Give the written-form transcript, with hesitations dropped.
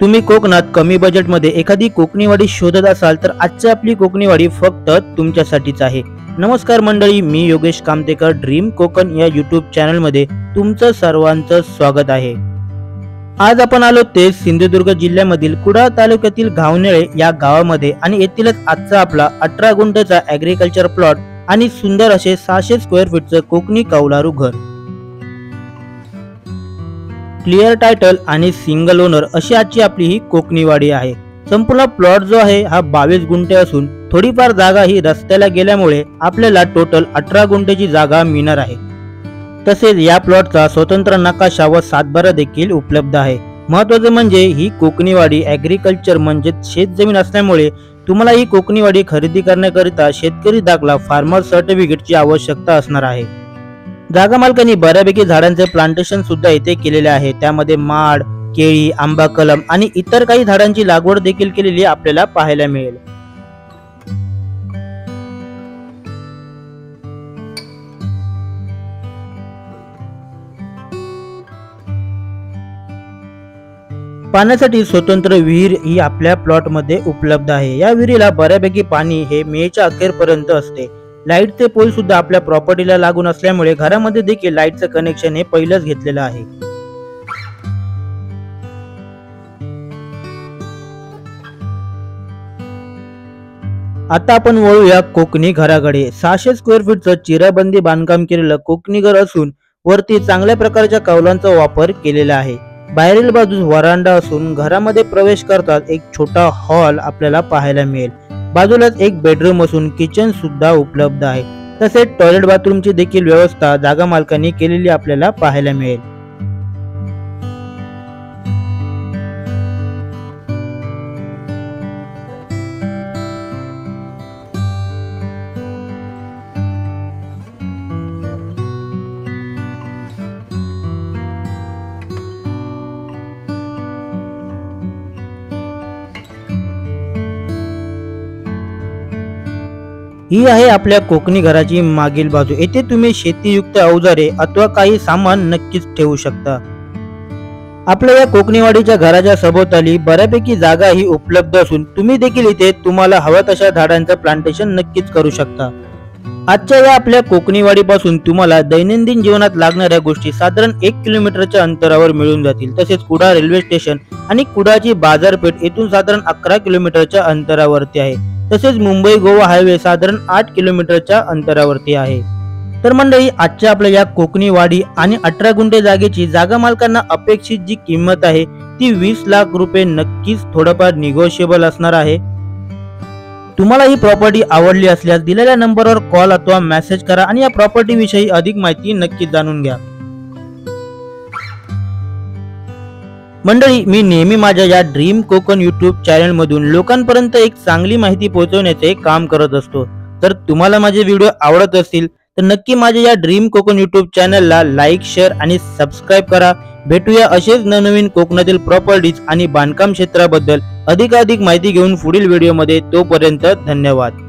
तुम्ही कोकणात कमी बजेटमध्ये एखादी कोकणीवाडी शोधत असाल तर आजची आपली कोकणीवाडी फक्त तुमच्यासाठीच आहे। नमस्कार मंडळी, मी योगेश कामतेकर ड्रीम कोकण या यूट्यूब चॅनलमध्ये तुमचं सर्वांचं स्वागत आहे। आज आपण आलो ते सिंधुदुर्ग जिल्ह्यामधील कुडाळ तालुक्यातील घावनेळे या गावामध्ये आणि येथीलच आजचा आपला 18 गुंठ्याचा ॲग्रिकल्चर प्लॉट आणि सुंदर असे 600 स्क्वेअर फीटचं कोकणी कौलारू घर, क्लिअर टायटल आणि सिंगल ओनर अशी आजची आपली ही कोकणीवाडी आहे। संपूर्ण प्लॉट जो आहे हा 22 गुंठे असून थोडीफार जागा ही रस्त्याला गेल्यामुळे आपल्याला टोटल 18 गुंठेची जागा मिळणार आहे। तसेच या प्लॉटचा स्वतंत्र नकाशा व सातबारा देखील उपलब्ध आहे। महत्त्वाचे म्हणजे ही कोकणीवाडी ॲग्रिकल्चर म्हणजे शेतजमीन असल्यामुळे तुम्हाला ही कोकणीवाडी खरेदी करण्याकरिता शेतकरी दाखला फार्मर सर्टिफिकेटची आवश्यकता असणार आहे। जागा मालकांनी बऱ्यापैकी झाडांचे प्लांटेशन सुद्धा येथे केलेले आहे। त्यामध्ये माड, केळी, आंबा, कलम आणि इतर काही झाडांची लागवड देखील केलेली आपल्याला पाहायला मिळेल। पाण्यासाठी स्वतंत्र विहीर ही आपल्या प्लॉट मध्ये उपलब्ध आहे। या विहिरीला बऱ्यापैकी पाणी हे मेच्या अखेरपर्यंत असते। लाईटचे पोल सुद्धा आपल्या प्रॉपर्टीला लागून असल्यामुळे घरामध्ये देखील लाईटचं कनेक्शन हे पहिलंच घेतलेलं आहे। आता आपण वळूया कोकणी घराकडे। 600 स्क्वेअर फीटचं चिराबंदी बांधकाम केलेलं कोकणी घर असून वरती चांगल्या प्रकारच्या कौलांचा वापर केलेला आहे। बाहेरील बाजूस वरांडा असून घरामध्ये प्रवेश करतात एक छोटा हॉल आपल्याला पाहायला मिळेल। बाजूलाच एक बेडरूम असून किचन सुद्धा उपलब्ध आहे। तसेच टॉयलेट बाथरूमची देखील व्यवस्था जागा मालकांनी केलेली आपल्याला पाहायला मिळेल। ही आहे आपल्या कोकणी घराची मागील बाजू। येथे तुम्ही शेतीयुक्त अवजारे अथवा काही सामान नक्कीच ठेवू शकता। आपल्या या कोकणीवाडीच्या घराच्या सभोवताली बऱ्यापैकी जागा ही उपलब्ध असून तुम्ही देखील इथे तुम्हाला हव्या तशा झाडांचं प्लांटेशन नक्कीच करू शकता। आजच्या या आपल्या कोकणीवाडी पासून तुम्हाला दैनंदिन जीवनात लागणाऱ्या गोष्टी साधारण 1 किलोमीटरच्या अंतरावर मिळून जातील। तसेच कुडाळ रेल्वे स्टेशन आणि कुडाळची बाजारपेठ येथून साधारण 11 किलोमीटरच्या अंतरावरती आहे। तसेच मुंबई गोवा हायवे साधारण 8 किलोमीटरच्या अंतरावरती आहे। तर मंडळी, आजच्या आपल्या या कोकणीवाडी आणि 18 गुंठे जागेची जागा मालकांना अपेक्षित जी किंमत आहे ती 20 लाख रुपये नक्कीच थोडंफार निगोशिएबल असणार आहे। तुम्हाला ही प्रॉपर्टी आवडली असल्यास दिलेल्या नंबरवर कॉल अथवा मेसेज करा आणि या प्रॉपर्टी विषयी अधिक माहिती नक्कीच जाणून घ्या। मंडळी, मी नेहमी माझ्या या ड्रीम कोकण यूट्यूब चॅनल मधून लोकांपर्यंत एक चांगली माहिती पोहोचवण्याचे काम करत असतो। तर तुम्हाला माझे व्हिडिओ आवडत असतील तर नक्की माझ्या या ड्रीम कोकण यूट्यूब चॅनलला लाईक, शेअर आणि सबस्क्राईब करा। भेटूया असेच नवनवीन कोकणातील प्रॉपर्टीज आणि बांधकाम क्षेत्राबद्दल अधिकाधिक माहिती घेऊन पुढील व्हिडिओमध्ये। तोपर्यंत धन्यवाद।